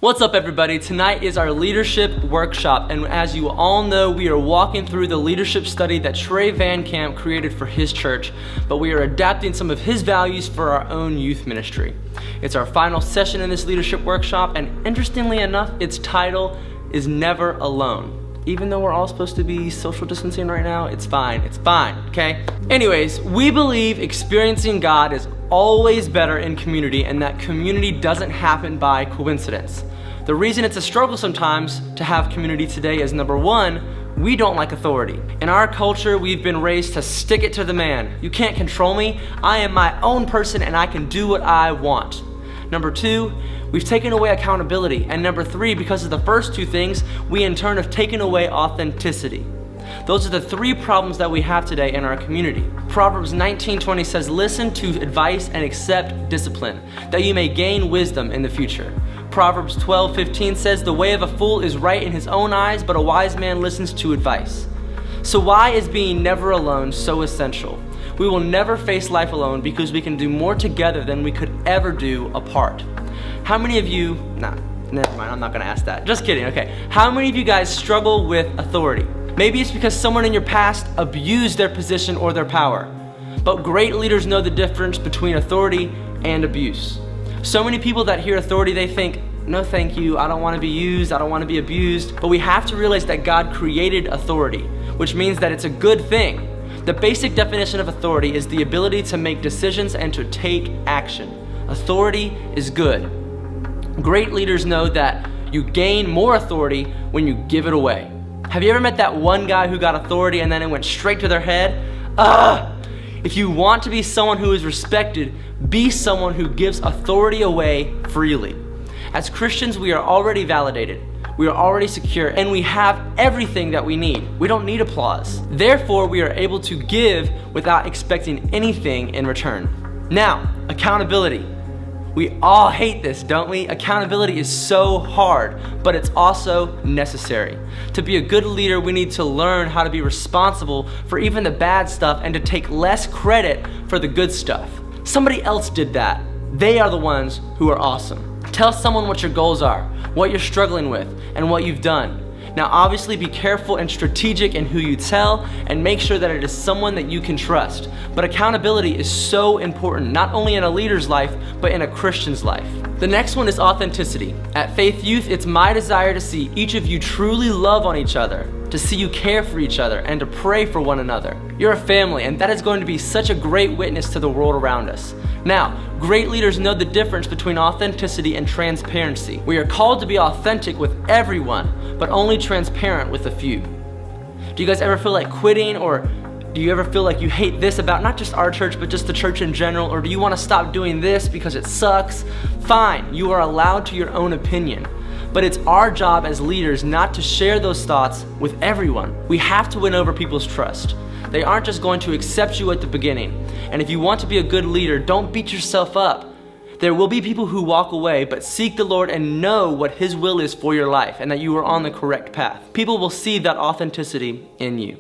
What's up, everybody? Tonight is our leadership workshop, and as you all know, we are walking through the leadership study that Trey Van Camp created for his church, but we are adapting some of his values for our own youth ministry. It's our final session in this leadership workshop, and interestingly enough, its title is Never Alone. Even though we're all supposed to be social distancing right now, it's fine, okay? Anyways, we believe experiencing God is always better in community, and that community doesn't happen by coincidence. The reason it's a struggle sometimes to have community today is, number one, we don't like authority. In our culture, we've been raised to stick it to the man. You can't control me. I am my own person and I can do what I want. Number two, we've taken away accountability. And number three, because of the first two things, we in turn have taken away authenticity. Those are the three problems that we have today in our community. Proverbs 19:20 says, "Listen to advice and accept discipline, that you may gain wisdom in the future." Proverbs 12:15 says, "The way of a fool is right in his own eyes, but a wise man listens to advice." So why is being never alone so essential? We will never face life alone because we can do more together than we could ever do apart. How many of you, never mind, I'm not gonna ask that. Just kidding, okay. How many of you guys struggle with authority? Maybe it's because someone in your past abused their position or their power. But great leaders know the difference between authority and abuse. So many people that hear authority, they think, no thank you, I don't want to be used, I don't want to be abused. But we have to realize that God created authority, which means that it's a good thing. The basic definition of authority is the ability to make decisions and to take action. Authority is good. Great leaders know that you gain more authority when you give it away. Have you ever met that one guy who got authority and then it went straight to their head? If you want to be someone who is respected, be someone who gives authority away freely. As Christians, we are already validated, we are already secure, and we have everything that we need. We don't need applause. Therefore, we are able to give without expecting anything in return. Now, accountability. We all hate this, don't we? Accountability is so hard, but it's also necessary. To be a good leader, we need to learn how to be responsible for even the bad stuff and to take less credit for the good stuff. Somebody else did that. They are the ones who are awesome. Tell someone what your goals are, what you're struggling with, and what you've done. Now, obviously, be careful and strategic in who you tell, and make sure that it is someone that you can trust. But accountability is so important, not only in a leader's life, but in a Christian's life. The next one is authenticity. At Faith Youth, it's my desire to see each of you truly love on each other, to see you care for each other, and to pray for one another. You're a family, and that is going to be such a great witness to the world around us. Now, great leaders know the difference between authenticity and transparency. We are called to be authentic with everyone, but only transparent with a few. Do you guys ever feel like quitting, or do you ever feel like you hate this about not just our church, but just the church in general? Or do you want to stop doing this because it sucks? Fine, you are allowed to your own opinion. But it's our job as leaders not to share those thoughts with everyone. We have to win over people's trust. They aren't just going to accept you at the beginning. And if you want to be a good leader, don't beat yourself up. There will be people who walk away, but seek the Lord and know what His will is for your life and that you are on the correct path. People will see that authenticity in you.